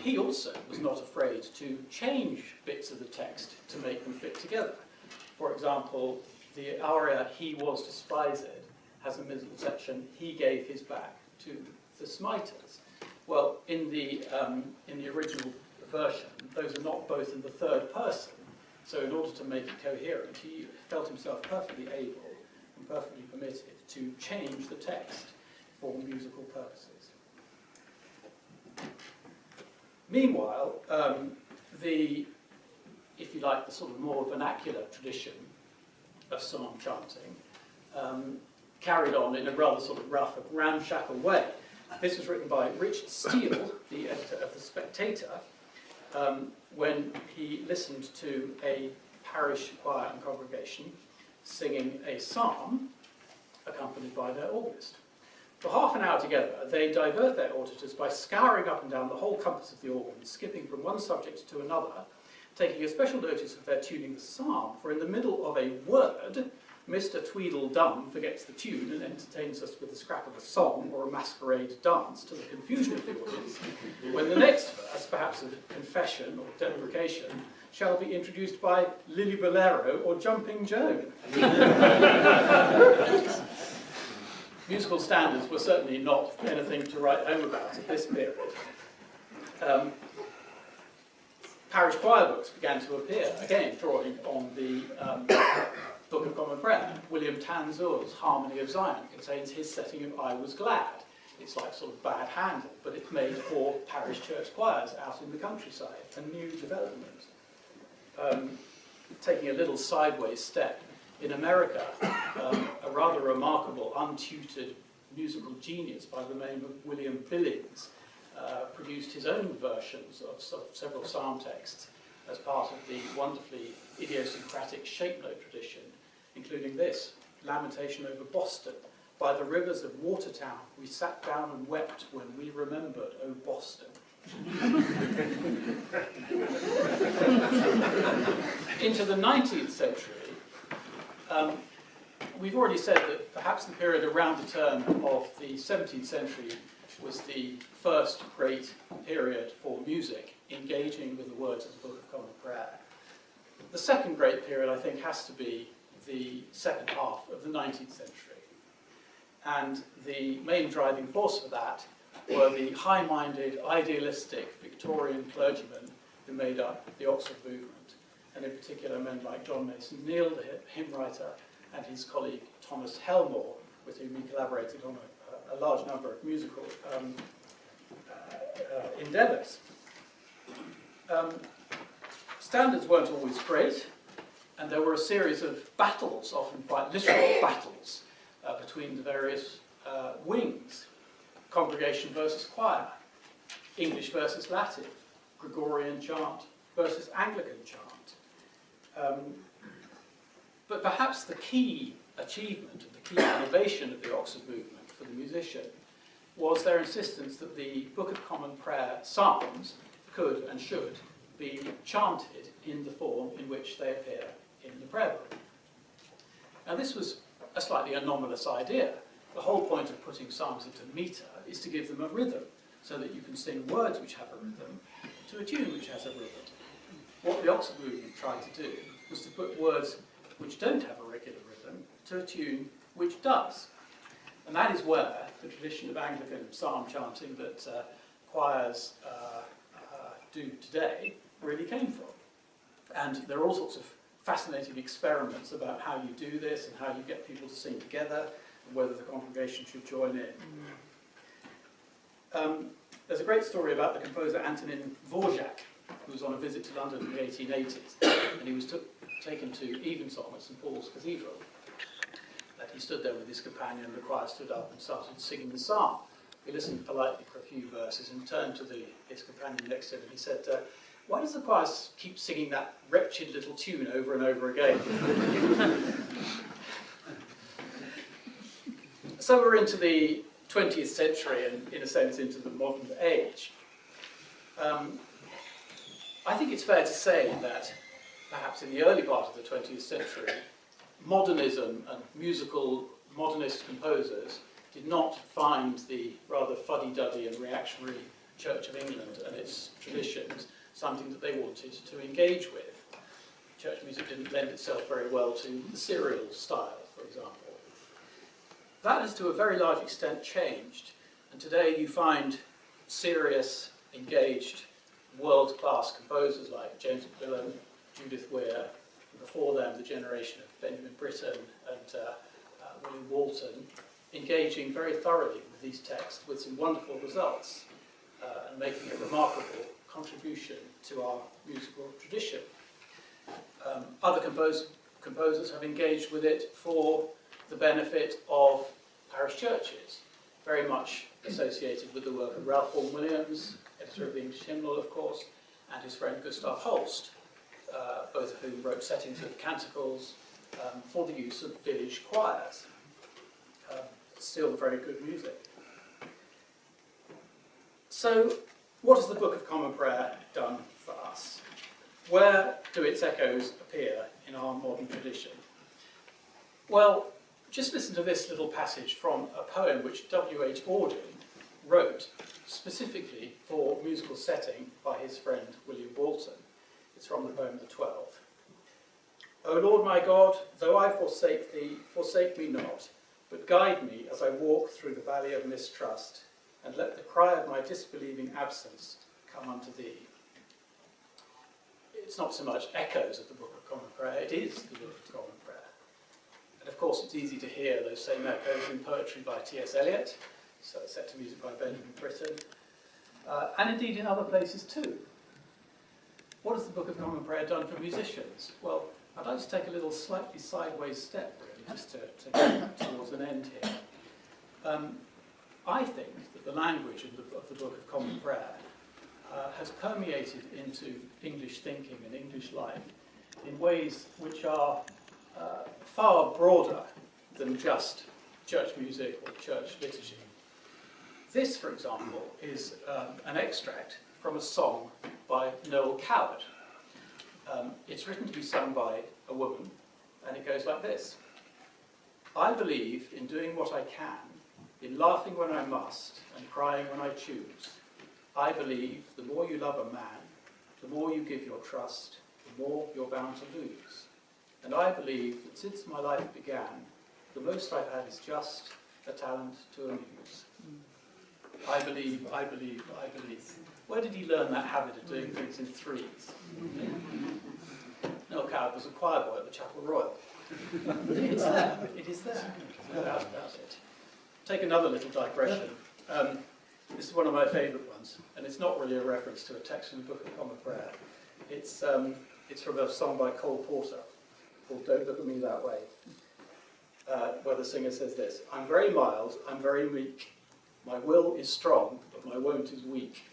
He also was not afraid to change bits of the text to make them fit together. For example, the aria He was despised has a middle section, He gave his back to the smiters. Well, in the original version, those are not both in the third person. So in order to make it coherent, he felt himself perfectly able and perfectly permitted to change the text for musical purposes. Meanwhile, if you like, the sort of more vernacular tradition of psalm chanting carried on in a rather sort of rough and ramshackle way. This was written by Richard Steele, the editor of The Spectator, when he listened to a parish choir and congregation singing a psalm accompanied by their organist. For half an hour together, they divert their auditors by scouring up and down the whole compass of the organ, skipping from one subject to another, taking a special notice of their tuning the psalm, for in the middle of a word, Mr. Tweedledum forgets the tune and entertains us with a scrap of a song or a masquerade dance to the confusion of the audience, when the next verse, perhaps of confession or deprecation, shall be introduced by Lily Bolero or Jumping Joan. Musical standards were certainly not anything to write home about at this period. Parish choir books began to appear, again drawing on the Book of Common Prayer. William Tanzur's Harmony of Zion contains his setting of I Was Glad. It's like sort of bad Handel, but it's made for parish church choirs out in the countryside, a new development. Taking a little sideways step, in America, a rather remarkable, untutored musical genius by the name of William Billings produced his own versions of several psalm texts as part of the wonderfully idiosyncratic shape note tradition, including this, Lamentation over Boston. By the rivers of Watertown, we sat down and wept when we remembered, O Boston. Into the 19th century, we've already said that perhaps the period around the turn of the 17th century was the first great period for music engaging with the words of the Book of Common Prayer. The second great period, I think, has to be the second half of the 19th century. And the main driving force for that were the high-minded, idealistic Victorian clergymen who made up the Oxford movement, and in particular men like John Mason Neale, the hymn writer, and his colleague Thomas Helmore, with whom he collaborated on a large number of musical endeavours. Standards weren't always great, and there were a series of battles, often quite literal battles, between the various wings. Congregation versus choir, English versus Latin, Gregorian chant versus Anglican chant. But perhaps the key achievement and the key innovation of the Oxford movement for the musician was their insistence that the Book of Common Prayer psalms could and should be chanted in the form in which they appear in the prayer book. Now this was a slightly anomalous idea. The whole point of putting psalms into meter is to give them a rhythm, so that you can sing words which have a rhythm to a tune which has a rhythm. What the Oxford movement tried to do was to put words which don't have a regular rhythm to a tune which does. And that is where the tradition of Anglican psalm chanting that choirs do today really came from. And there are all sorts of fascinating experiments about how you do this and how you get people to sing together and whether the congregation should join in. There's a great story about the composer Antonin Dvorak, who was on a visit to London in the 1880s, and he was taken to evensong at St Paul's Cathedral. That he stood there with his companion, the choir stood up and started singing the psalm. He listened politely for a few verses and turned to his companion next to him and he said, "Why does the choir keep singing that wretched little tune over and over again?" So we're into the 20th century and, in a sense, into the modern age. I think it's fair to say that perhaps in the early part of the 20th century, modernism and musical modernist composers did not find the rather fuddy-duddy and reactionary Church of England and its traditions something that they wanted to engage with. Church music didn't lend itself very well to the serial style, for example. That has to a very large extent changed, and today you find serious, engaged, world-class composers like James McMillan, Judith Weir, and before them the generation of Benjamin Britten and William Walton, engaging very thoroughly with these texts with some wonderful results and making a remarkable contribution to our musical tradition. Other composers have engaged with it for the benefit of parish churches, very much associated with the work of Ralph Vaughan Williams, editor of the English Hymnal, of course, and his friend Gustav Holst, both of whom wrote settings of canticles for the use of village choirs. Still very good music. So, what has the Book of Common Prayer done for us? Where do its echoes appear in our modern tradition? Well, just listen to this little passage from a poem which W.H. Audin wrote specifically for musical setting by his friend William Walton. It's from the poem The 12. O Lord my God, though I forsake thee, forsake me not, but guide me as I walk through the valley of mistrust, and let the cry of my disbelieving absence come unto thee. It's not so much echoes of the Book of Common Prayer, it is the Book of Common Prayer. And of course it's easy to hear those same echoes in poetry by T.S. Eliot, so set to music by Benjamin Britten, and indeed in other places too. What has the Book of Common Prayer done for musicians? Well, I'd like to take a little slightly sideways step, really, just to get towards an end here. I think that the language of the Book of Common Prayer has permeated into English thinking and English life in ways which are far broader than just church music or church liturgy. This, for example, is an extract from a song by Noel Coward. It's written to be sung by a woman, and it goes like this. I believe in doing what I can, in laughing when I must, and crying when I choose. I believe the more you love a man, the more you give your trust, the more you're bound to lose. And I believe that since my life began, the most I've had is just a talent to amuse. I believe, I believe, I believe. Where did he learn that habit of doing things in threes? Noel Coward was a choir boy at the Chapel Royal. It's there. It is there. No doubt about it. Take another little digression. This is one of my favourite ones, and it's not really a reference to a text from the Book of Common Prayer. It's from a song by Cole Porter called Don't Look at Me That Way, where the singer says this, I'm very mild, I'm very meek. My will is strong, but my won't is weak.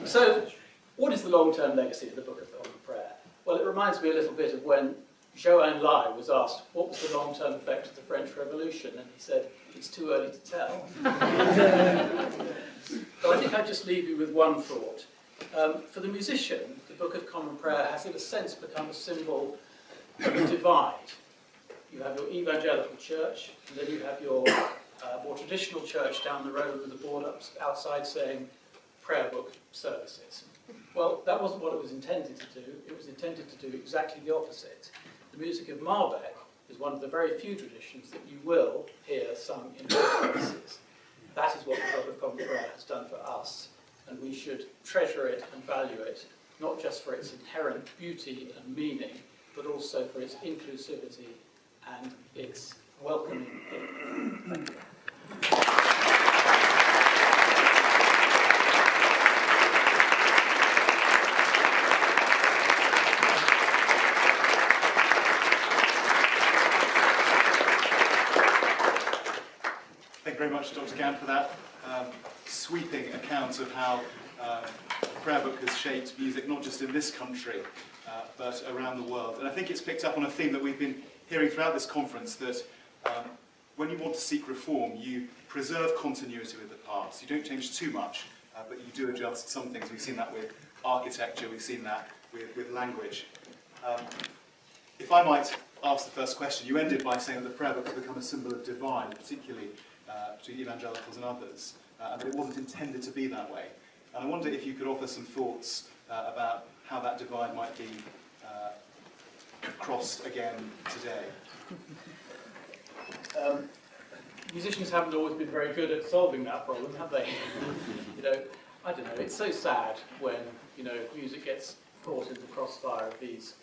So, what is the long-term legacy of the Book of Common Prayer? Well, it reminds me a little bit of when Zhou Enlai was asked, what was the long-term effect of the French Revolution? And he said, it's too early to tell. But I think I'd just leave you with one thought. For the musician, the Book of Common Prayer has, in a sense, become a symbol of a divide. You have your evangelical church, and then you have your more traditional church down the road with a board outside saying prayer book services. Well, that wasn't what it was intended to do. It was intended to do exactly the opposite. The music of Malbec is one of the very few traditions that you will hear sung in both places. That is what the Book of Common Prayer has done for us, and we should treasure it and value it, not just for its inherent beauty and meaning, but also for its inclusivity and its welcoming in. Thank you. Thank you very much, Dr. Gant, for that sweeping account of how the prayer book has shaped music, not just in this country, but around the world. And I think it's picked up on a theme that we've been hearing throughout this conference, that when you want to seek reform, you preserve continuity with the past. You don't change too much, but you do adjust some things. We've seen that with architecture, we've seen that with language. If I might ask the first question, you ended by saying that the prayer book has become a symbol of divide, particularly between evangelicals and others, and that it wasn't intended to be that way. And I wonder if you could offer some thoughts about how that divide might be crossed again today. Musicians haven't always been very good at solving that problem, have they? I don't know, it's so sad when, music gets caught in the crossfire of these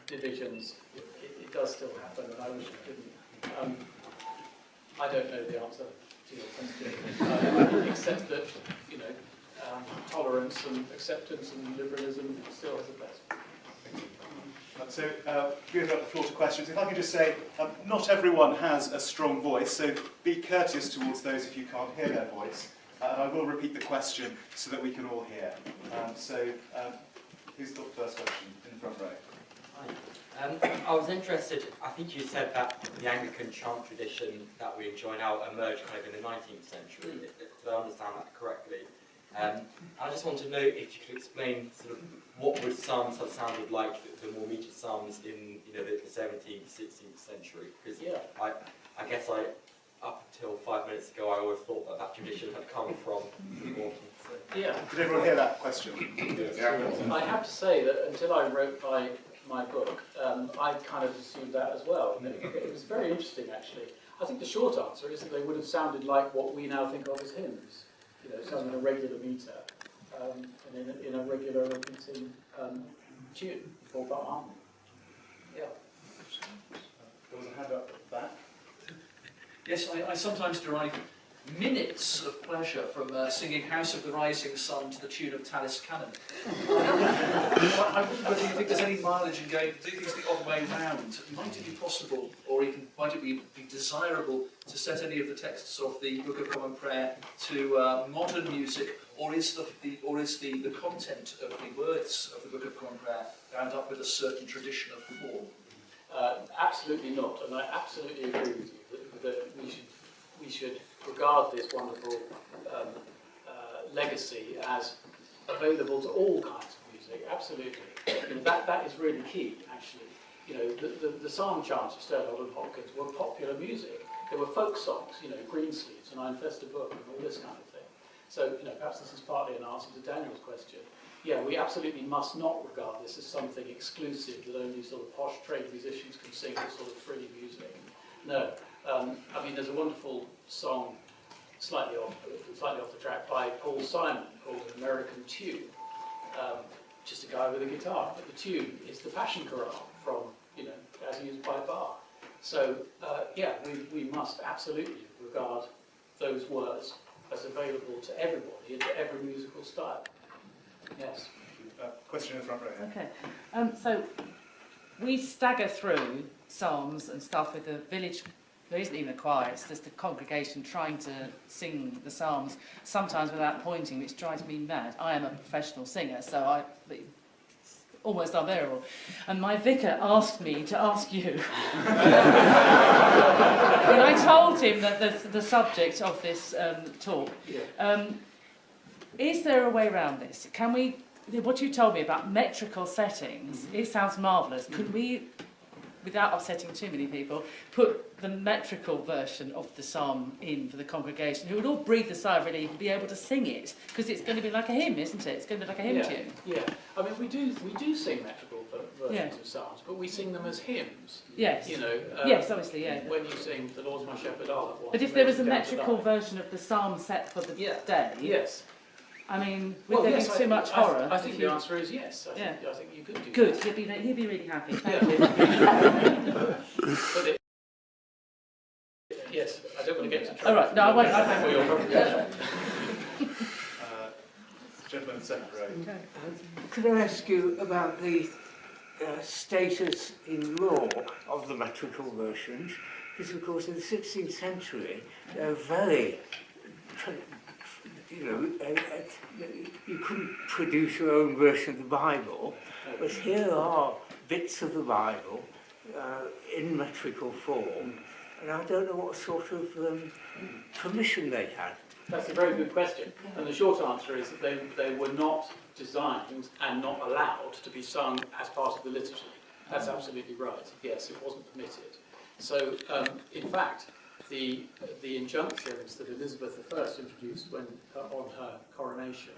divisions. It does still happen, and I wish it didn't. I don't know the answer to your question, except that, tolerance and acceptance and liberalism still has a place. So, give up the floor to questions. If I could just say, not everyone has a strong voice, so be courteous towards those if you can't hear their voice. And I will repeat the question so that we can all hear. Who's got the first question in the front row? Hi. I was interested, I think you said that the Anglican chant tradition that we enjoy now emerged kind of in the 19th century. Did I understand that correctly? I just want to know if you could explain sort of what would psalms have sounded like, the more metered psalms in the 17th, 16th century. Because I guess up until 5 minutes ago, I always thought that tradition had come from Morton. So. Yeah. Did everyone hear that question? Yes. I have to say that until I wrote my book, I kind of assumed that as well. It was very interesting, actually. I think the short answer is that they would have sounded like what we now think of as hymns, sung in a regular meter, and in a regular repeating tune, full bar harmony. Yeah. There was a hand up at the back. Yes, I sometimes derive minutes of pleasure from singing House of the Rising Sun to the tune of Talis Cannon. I wonder whether you think there's any mileage in going, do things the odd way round. Might it be possible, or even might it be desirable, to set any of the texts of the Book of Common Prayer to modern music, or is the content of the words of the Book of Common Prayer bound up with a certain tradition of form? Absolutely not, and I absolutely agree with you that we should regard this wonderful legacy as available to all kinds of music. Absolutely, that is really key. Actually, the psalm chants of Sternhold and Hopkins were popular music. They were folk songs, Greensleeves and I Infest a Book and all this kind of thing. So, perhaps this is partly an answer to Daniel's question. Yeah, we absolutely must not regard this as something exclusive that only sort of posh trade musicians can sing this sort of frilly music. No, I mean, there's a wonderful song, slightly off the track, by Paul Simon called An American Tune. Just a guy with a guitar, but the tune is the Passion Chorale from, as used by Bach. So, yeah, we must absolutely regard those words as available to everybody and to every musical style. Yes. Question in the front row here. Okay, so we stagger through psalms and stuff with the village. There isn't even a choir, it's just a congregation trying to sing the psalms, sometimes without pointing, which drives me mad. I am a professional singer, so it's almost unbearable. And my vicar asked me to ask you, when I told him that the subject of this talk, is there a way around this? Can we, what you told me about metrical settings, it sounds marvellous. Could we, without upsetting too many people, put the metrical version of the psalm in for the congregation, who would all breathe a sigh of relief and be able to sing it? Because it's going to be like a hymn, isn't it? It's going to be like a hymn tune. Yeah, I mean, we do sing metrical versions of psalms, but we sing them as hymns. Yes. Yes, obviously, yeah. When you sing "The Lord's my shepherd, I'll have one." But if there was a metrical version of the psalm set for the day, yes. I mean, would there be too much horror? I think the answer is yes. I think you could do Good, that. he'd be really happy. Thank you. Yes, I don't want to get into trouble. All right, no, I won't. For your proposition. Gentleman in the second row. Okay. Could I ask you about the status in law of the metrical versions? Because, of course, in the 16th century, they're very, you couldn't produce your own version of the Bible, but here are bits of the Bible in metrical form, and I don't know what sort of permission they had. That's a very good question, and the short answer is that they were not designed and not allowed to be sung as part of the liturgy. That's absolutely right. Yes, it wasn't permitted. So, in fact, the injunctions that Elizabeth I introduced on her coronation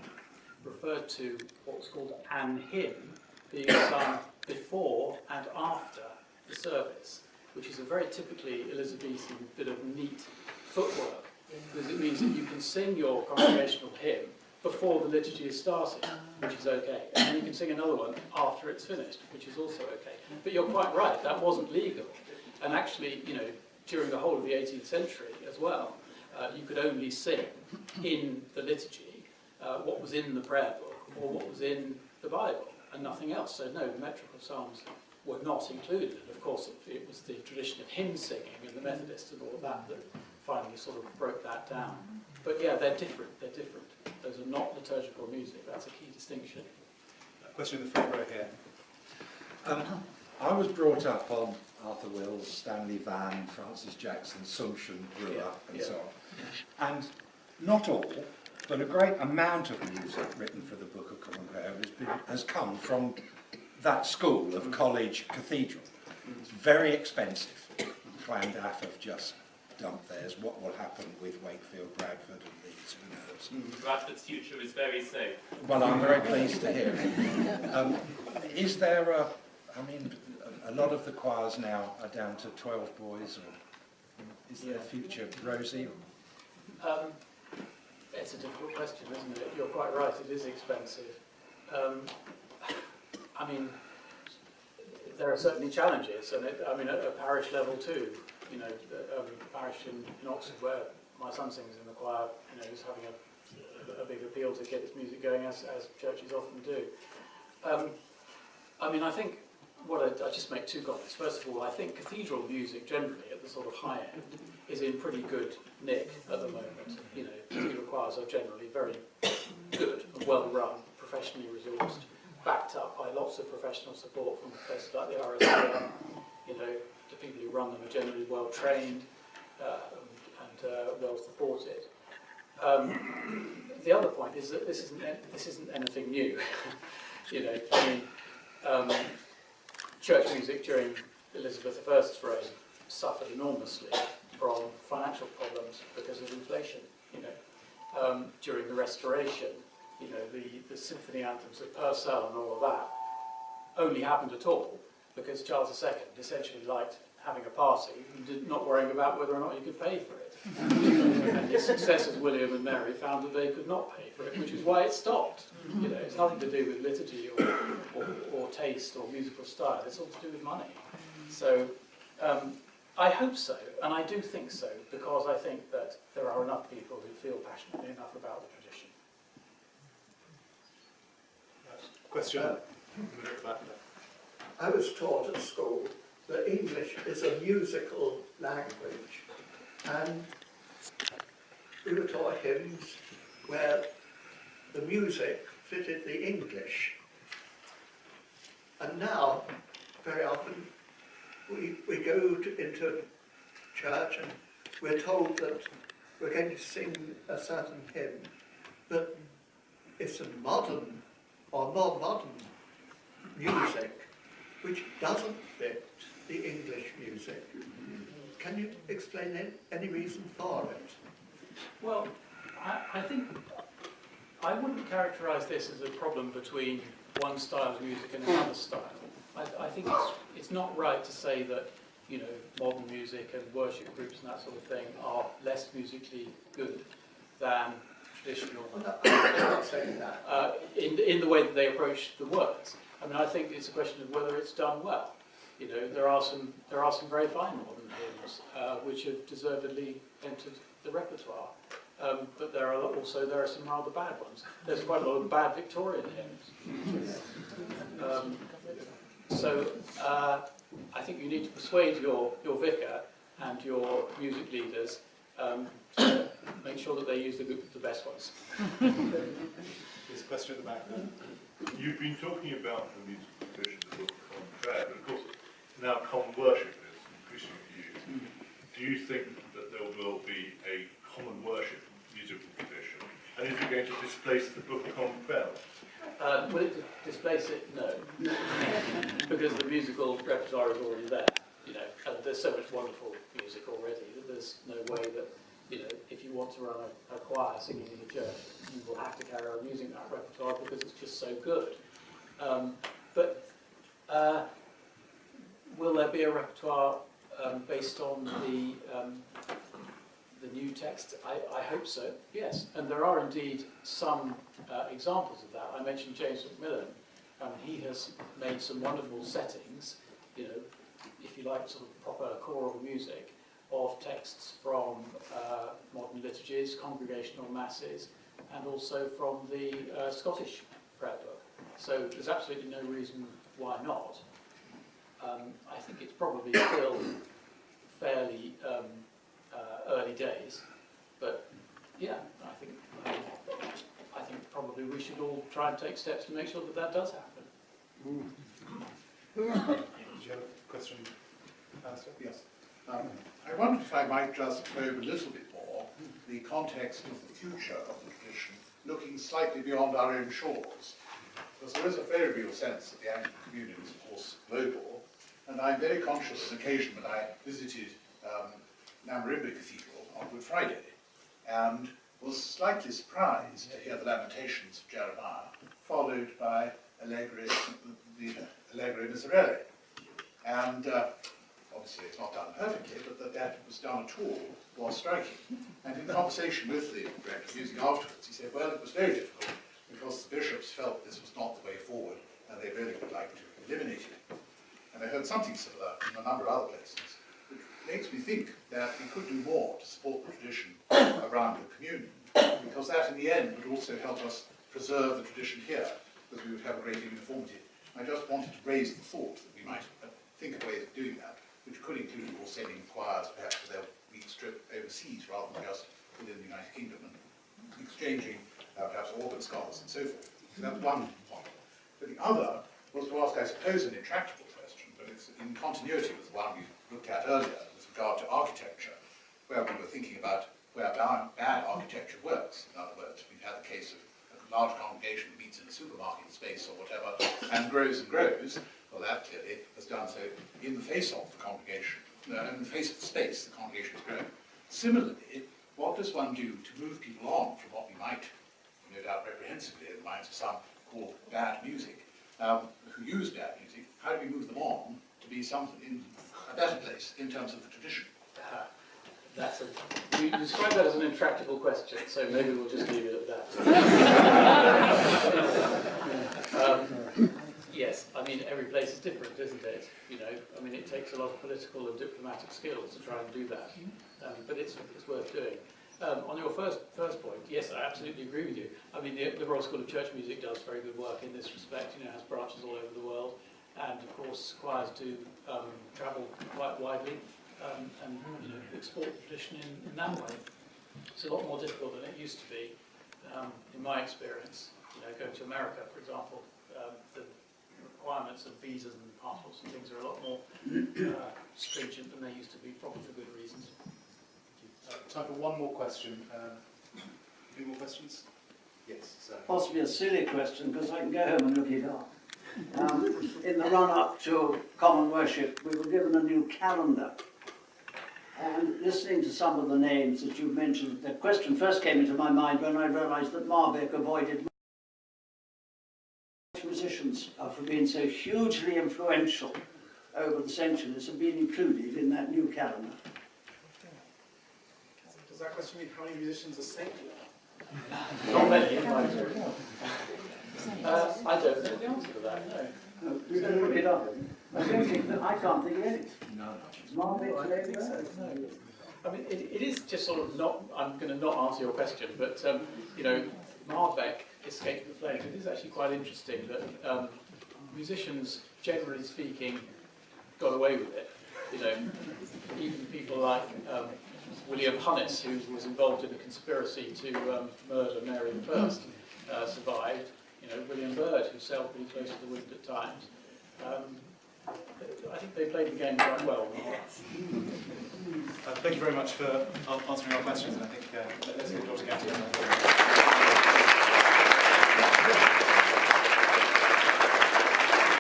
referred to what was called an hymn being sung before and after the service, which is a very typically Elizabethan bit of neat footwork, because it means that you can sing your congregational hymn before the liturgy is started, which is okay, and then you can sing another one after it's finished, which is also okay. But you're quite right, that wasn't legal, and actually, during the whole of the 18th century as well, you could only sing in the liturgy what was in the prayer book or what was in the Bible, and nothing else. So no, the metrical psalms were not included. And of course, it was the tradition of hymn singing and the Methodists and all of that finally sort of broke that down. But yeah, they're different. They're different. Those are not liturgical music. That's a key distinction. Question in the front row here. I was brought up on Arthur Wills, Stanley Vann, Francis Jackson, Sumption, Brewer, and so on. And not all, but a great amount of music written for the Book of Common Prayer has come from that school of college cathedral. It's very expensive. Llandaff have just dumped theirs. What will happen with Wakefield, Bradford and Leeds, who knows? Bradford's future is very safe. Well, I'm very pleased to hear it. Is there a lot of the choirs now are down to 12 boys, or is their future rosy? It's a difficult question, isn't it? You're quite right, it is expensive. I mean, there are certainly challenges, and at a parish level too. The parish in Oxford, where my son sings in the choir, is having a big appeal to get its music going, as churches often do. I think I just make two comments. First of all, I think cathedral music generally, at the sort of high end, is in pretty good nick at the moment. Cathedral choirs are generally very good and well run, professionally resourced, backed up by lots of professional support from places like the RSPN. You know, the people who run them are generally well trained and well supported. The other point is that this isn't anything new. You know, I mean, church music during Elizabeth I's reign suffered enormously from financial problems because of inflation. You know, during the Restoration, you know, the symphony anthems of Purcell and all of that only happened at all because Charles II essentially liked having a party and not worrying about whether or not he could pay for it. And his successors, William and Mary, found that they could not pay for it, which is why it stopped. You know, it's nothing to do with liturgy or taste or musical style. It's all to do with money. So I hope so, and I do think so, because I think that there are enough people who feel passionately enough about the tradition. Question? I was taught at school that English is a musical language, and we were taught hymns where the music fitted the English. And now, very often, we go into church and we're told that we're going to sing a certain hymn, but it's a modern or more modern music which doesn't fit the English music. Can you explain any reason for it? Well, I think I wouldn't characterise this as a problem between one style of music and another style. I think it's not right to say that, you know, modern music and worship groups and that sort of thing are less musically good than traditional. I'm not saying that. In the way that they approach the words. I mean, I think it's a question of whether it's done well. You know, there are some very fine modern hymns which have deservedly entered the repertoire. But there are some rather bad ones. There's quite a lot of bad Victorian hymns. So I think you need to persuade your vicar and your music leaders to make sure that they use the best ones. There's a question at the back there. You've been talking about the musical tradition of the Book of Common Prayer, but of course now common worship is increasingly used. Do you think that there will be a common worship musical tradition, and is it going to displace the Book of Common Prayer? Will it displace it? No. Because the musical repertoire is already there. You know, and there's so much wonderful music already that there's no way that, you know, if you want to run a choir singing in the church, you will have to carry on using that repertoire because it's just so good. But will there be a repertoire based on the new text? I hope so, yes. And there are indeed some examples of that. I mentioned James Macmillan. He has made some wonderful settings, you know, if you like, sort of proper choral music, of texts from modern liturgies, congregational masses, and also from the Scottish prayer book. So there's absolutely no reason why not. I think it's probably still fairly early days, but yeah, I think probably we should all try and take steps to make sure that that does happen. Did you have a question, Alistair? Yes. I wondered if I might just probe a little bit more the context of the future of the tradition, looking slightly beyond our own shores. Because there is a very real sense that the Anglican communion is, of course, global, and I'm very conscious of an occasion when I visited Namrimba Cathedral on Good Friday, and was slightly surprised to hear the Lamentations of Jeremiah, followed by the Allegro Miserere. And obviously it's not done perfectly, but that was done at all was striking. And in conversation with the director of music afterwards, he said, well, it was very difficult because the bishops felt this was not the way forward and they really would like to eliminate it. And I heard something similar in a number of other places, which makes me think that we could do more to support the tradition around the communion, because that in the end would also help us preserve the tradition here, because we would have a greater uniformity. I just wanted to raise the thought that we might think of ways of doing that, which could include, of course, sending choirs perhaps for their week's trip overseas rather than just within the United Kingdom, and exchanging perhaps organ scholars and so forth. So that's one point. But the other was to ask, I suppose, an intractable question, but it's in continuity with the one we looked at earlier with regard to architecture, where we were thinking about where bad architecture works. In other words, we've had the case of a large congregation meets in a supermarket space or whatever and grows and grows. Well, that clearly has done so in the face of the congregation, in the face of the space the congregation has grown. Similarly, what does one do to move people on from what we might, no doubt reprehensibly in the minds of some, call bad music, who use bad music? How do we move them on to be something in a better place in terms of the tradition? You describe that as an intractable question, so maybe we'll just leave it at that. Yes, I mean, every place is different, isn't it? You know, I mean, it takes a lot of political and diplomatic skills to try and do that, but it's worth doing. On your first point, yes, I absolutely agree with you. I mean, the Royal School of Church Music does very good work in this respect. You know, has branches all over the world, and of course, choirs do travel quite widely. And you know, export the tradition in that way. It's a lot more difficult than it used to be, in my experience. You know, going to America, for example, the requirements of visas and passports and things are a lot more stringent than they used to be, probably for good reasons. Time for one more question. Any more questions? Yes, sir. Possibly a silly question, because I can go home and look it up. In the run-up to common worship, we were given a new calendar. And listening to some of the names that you mentioned, the question first came into my mind when I realised that Marbeck avoided musicians from being so hugely influential over the centuries have been included in that new calendar. Does that question mean how many musicians are saved? Not many, in my experience. I don't know the answer to that, no. No, we can look it up. I don't think that, I can't think of any. No. Marbeck, I don't think so, no. I mean, it is just sort of not, I'm going to not answer your question, but, you know, Marbeck, Escape the Flames, it is actually quite interesting that musicians, generally speaking, got away with it. You know, even people like William Hunnis, who was involved in a conspiracy to murder Mary I, survived. You know, William Byrd, who sailed pretty close to the wind at times. I think they played the game quite well. Thank you very much for answering our questions, and I think let's give Dr. Gant a round of applause.